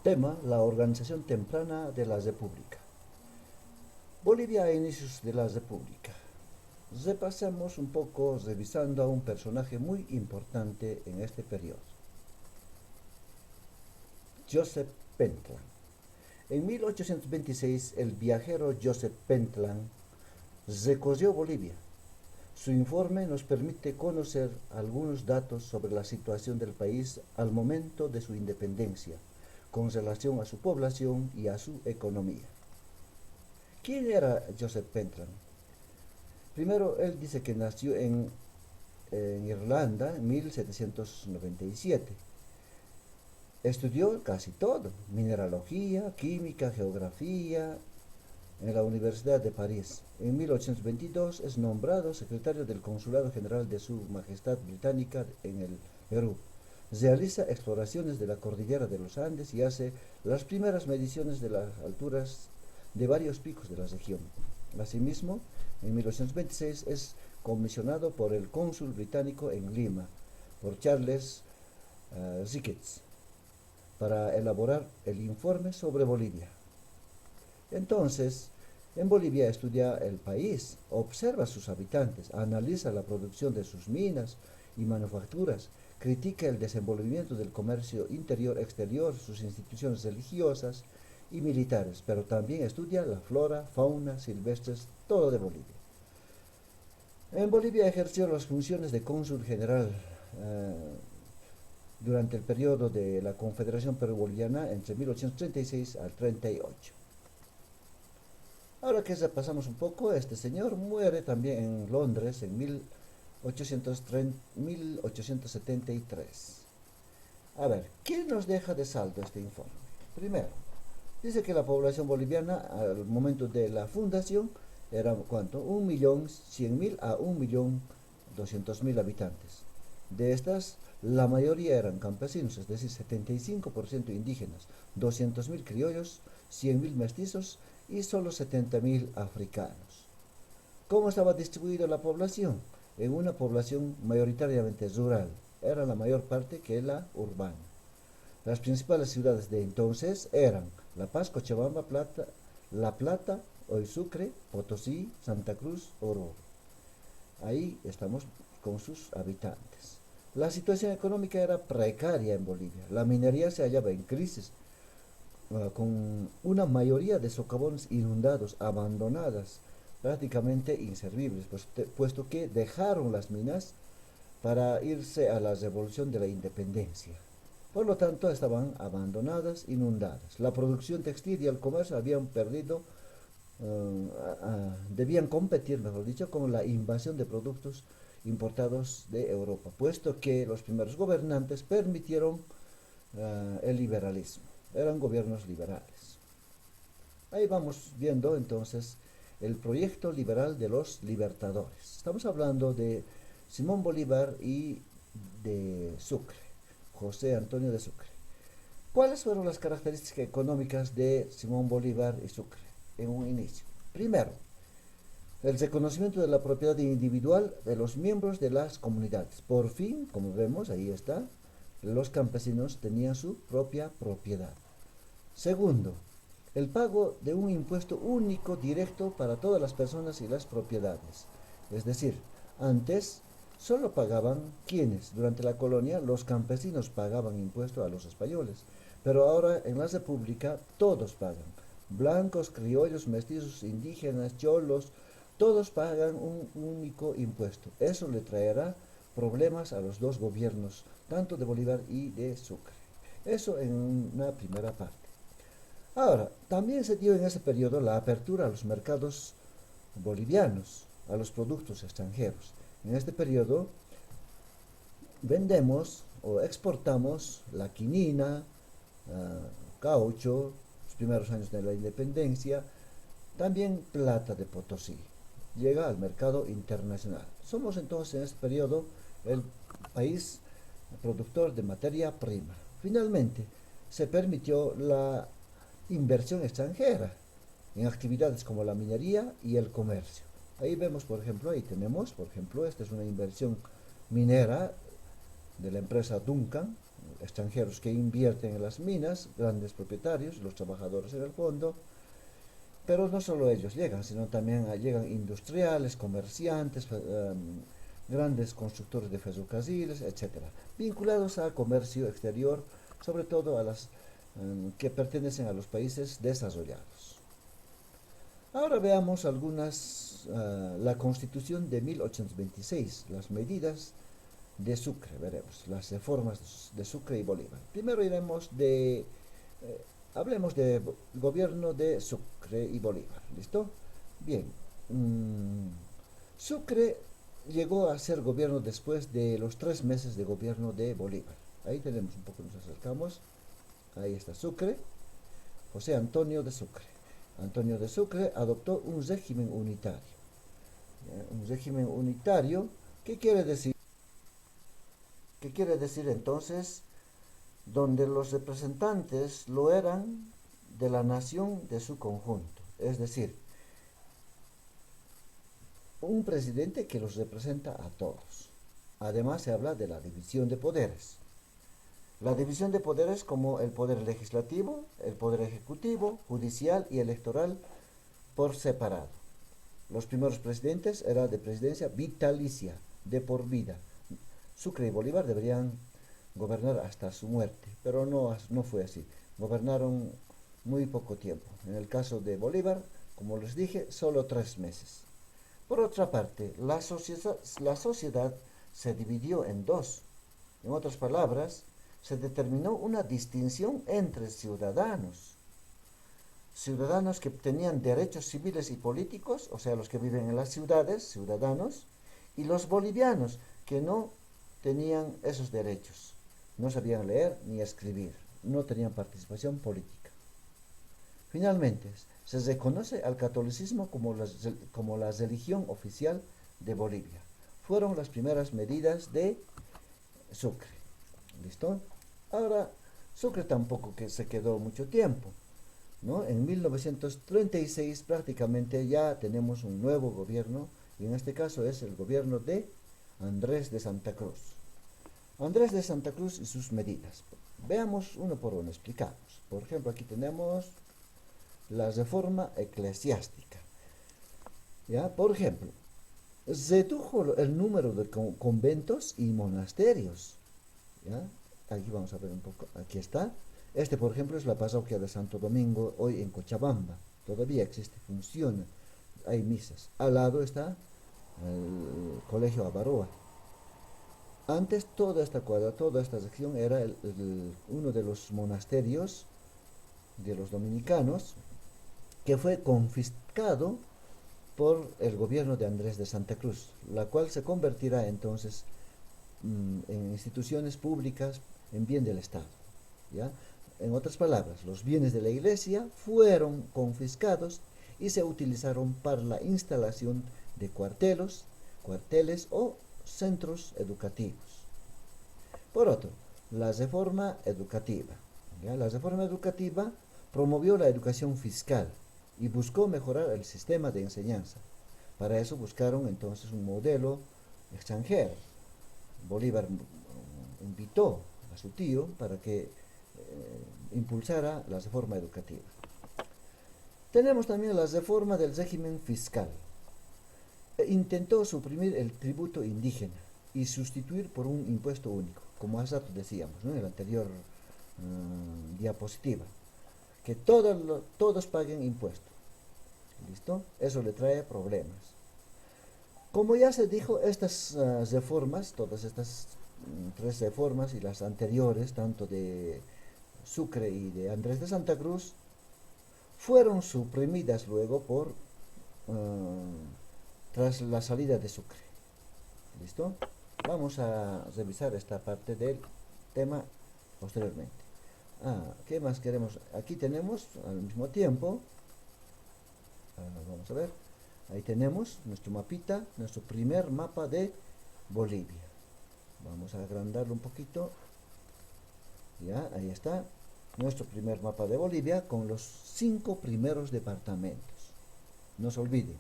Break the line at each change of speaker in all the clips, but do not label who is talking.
Tema: la organización temprana de la República. Bolivia a inicios de la República. Repasemos un poco revisando a un personaje muy importante en este periodo, Joseph Pentland. En 1826 el viajero Joseph Pentland recorrió Bolivia. Su informe nos permite conocer algunos datos sobre la situación del país al momento de su independencia, con relación a su población y a su economía. ¿Quién era Joseph Pentland? Primero, él dice que nació en Irlanda en 1797. Estudió casi todo: mineralogía, química, geografía, en la Universidad de París. En 1822 es nombrado secretario del Consulado General de Su Majestad Británica en el Perú. Realiza exploraciones de la cordillera de los Andes y hace las primeras mediciones de las alturas de varios picos de la región. Asimismo, en 1826 es comisionado por el cónsul británico en Lima, por Charles Ricketts, para elaborar el informe sobre Bolivia. Entonces, en Bolivia estudia el país, observa a sus habitantes, analiza la producción de sus minas y manufacturas, critica el desenvolvimiento del comercio interior-exterior, sus instituciones religiosas y militares, pero también estudia la flora, fauna, silvestres, todo de Bolivia. En Bolivia ejerció las funciones de cónsul general durante el periodo de la Confederación Perú-Boliviana entre 1836 al 38. Ahora que repasamos un poco, este señor muere también en Londres en 1873. A ver, ¿qué nos deja de saldo este informe? Primero, dice que la población boliviana al momento de la fundación era, ¿cuánto? 1.100.000 a 1.200.000 habitantes. De estas, la mayoría eran campesinos, es decir, 75% indígenas, 200.000 criollos, 100.000 mestizos y solo 70.000 africanos. ¿Cómo estaba distribuida la población? En una población mayoritariamente rural, era la mayor parte que la urbana. Las principales ciudades de entonces eran La Paz, Cochabamba, La Plata, hoy Sucre, Potosí, Santa Cruz, Oruro. Ahí estamos con sus habitantes. La situación económica era precaria en Bolivia. La minería se hallaba en crisis, con una mayoría de socavones inundados, abandonadas, prácticamente inservibles, puesto que dejaron las minas para irse a la revolución de la independencia. Por lo tanto, estaban abandonadas, inundadas. La producción textil y el comercio habían perdido, debían competir, mejor dicho, con la invasión de productos importados de Europa, puesto que los primeros gobernantes permitieron el liberalismo. Eran gobiernos liberales. Ahí vamos viendo entonces el proyecto liberal de los libertadores. Estamos hablando de Simón Bolívar y de Sucre, José Antonio de Sucre. ¿Cuáles fueron las características económicas de Simón Bolívar y Sucre en un inicio? Primero, el reconocimiento de la propiedad individual de los miembros de las comunidades. Por fin, como vemos, ahí está, los campesinos tenían su propia propiedad. Segundo, el pago de un impuesto único directo para todas las personas y las propiedades. Es decir, antes solo pagaban quienes, durante la colonia, los campesinos pagaban impuesto a los españoles, pero ahora en la República todos pagan. Blancos, criollos, mestizos, indígenas, cholos, todos pagan un único impuesto. Eso le traerá problemas a los dos gobiernos, tanto de Bolívar y de Sucre. Eso en una primera parte. Ahora, también se dio en ese periodo la apertura a los mercados bolivianos, a los productos extranjeros. En este periodo vendemos o exportamos la quinina, caucho, los primeros años de la independencia, también plata de Potosí. Llega al mercado internacional. Somos entonces en este periodo el país productor de materia prima. Finalmente, se permitió la inversión extranjera en actividades como la minería y el comercio. Ahí vemos, por ejemplo, ahí tenemos, por ejemplo, esta es una inversión minera de la empresa Duncan, extranjeros que invierten en las minas, grandes propietarios, los trabajadores en el fondo, pero no solo ellos llegan, sino también llegan industriales, comerciantes, grandes constructores de ferrocarriles, etcétera, vinculados al comercio exterior, sobre todo a las que pertenecen a los países desarrollados. Ahora veamos la Constitución de 1826, las medidas de Sucre, veremos, las reformas de Sucre y Bolívar. Primero hablemos del gobierno de Sucre y Bolívar, ¿listo? Bien, Sucre llegó a ser gobierno después de los 3 meses de gobierno de Bolívar. Ahí tenemos un poco, nos acercamos, ahí está Sucre, José Antonio de Sucre. Antonio de Sucre adoptó un régimen unitario. Un régimen unitario, ¿qué quiere decir? ¿Qué quiere decir entonces? Donde los representantes lo eran de la nación de su conjunto. Es decir, un presidente que los representa a todos. Además se habla de la división de poderes. La división de poderes como el poder legislativo, el poder ejecutivo, judicial y electoral por separado. Los primeros presidentes eran de presidencia vitalicia, de por vida. Sucre y Bolívar deberían gobernar hasta su muerte, pero no fue así. Gobernaron muy poco tiempo. En el caso de Bolívar, como les dije, solo 3 meses. Por otra parte, la sociedad se dividió en dos. En otras palabras, se determinó una distinción entre ciudadanos que tenían derechos civiles y políticos, o sea, los que viven en las ciudades, ciudadanos, y los bolivianos, que no tenían esos derechos, no sabían leer ni escribir, no tenían participación política. Finalmente, se reconoce al catolicismo como la religión oficial de Bolivia. Fueron las primeras medidas de Sucre. ¿Listo? Ahora, Sucre tampoco que se quedó mucho tiempo, ¿no? En 1936 prácticamente ya tenemos un nuevo gobierno, y en este caso es el gobierno de Andrés de Santa Cruz. Andrés de Santa Cruz y sus medidas. Veamos uno por uno, explicamos. Por ejemplo, aquí tenemos la reforma eclesiástica. ¿Ya? Por ejemplo, redujo el número de conventos y monasterios. ¿Ya? Aquí vamos a ver un poco, aquí está. Este, por ejemplo, es la parroquia de Santo Domingo, hoy en Cochabamba. Todavía existe, funciona, hay misas. Al lado está el Colegio Avaroa. Antes toda esta cuadra, toda esta sección era uno de los monasterios de los dominicanos que fue confiscado por el gobierno de Andrés de Santa Cruz, la cual se convertirá entonces en instituciones públicas en bien del Estado. ¿Ya? En otras palabras, los bienes de la iglesia fueron confiscados y se utilizaron para la instalación de cuarteles o centros educativos. Por otro, la reforma educativa. ¿Ya? La reforma educativa promovió la educación fiscal y buscó mejorar el sistema de enseñanza. Para eso buscaron entonces un modelo extranjero. Bolívar invitó a su tío para que impulsara la reforma educativa. Tenemos también la reforma del régimen fiscal. Intentó suprimir el tributo indígena y sustituir por un impuesto único, como hace rato decíamos, ¿no? En la anterior diapositiva, que todos paguen impuestos. ¿Listo? Eso le trae problemas. Como ya se dijo, estas reformas, todas estas 3 reformas y las anteriores, tanto de Sucre y de Andrés de Santa Cruz, fueron suprimidas luego tras la salida de Sucre. ¿Listo? Vamos a revisar esta parte del tema posteriormente. ¿Qué más queremos? Aquí tenemos al mismo tiempo, vamos a ver, ahí tenemos nuestro mapita, nuestro primer mapa de Bolivia. Vamos a agrandarlo un poquito. Ya, ahí está nuestro primer mapa de Bolivia con los 5 primeros departamentos. No se olviden,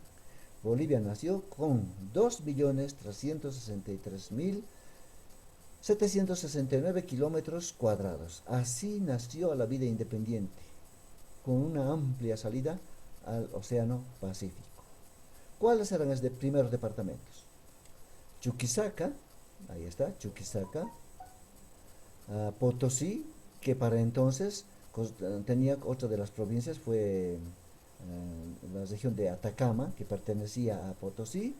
Bolivia nació con 2.363.000 769 kilómetros cuadrados. Así nació la vida independiente, con una amplia salida al Océano Pacífico. ¿Cuáles eran los primeros departamentos? Chuquisaca, ahí está, Chuquisaca, Potosí, que para entonces tenía otra de las provincias, fue la región de Atacama, que pertenecía a Potosí,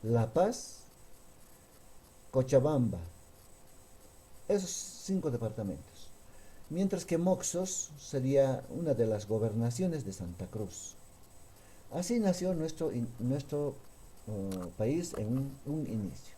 La Paz, Cochabamba, esos 5 departamentos. Mientras que Moxos sería una de las gobernaciones de Santa Cruz. Así nació nuestro país en un inicio.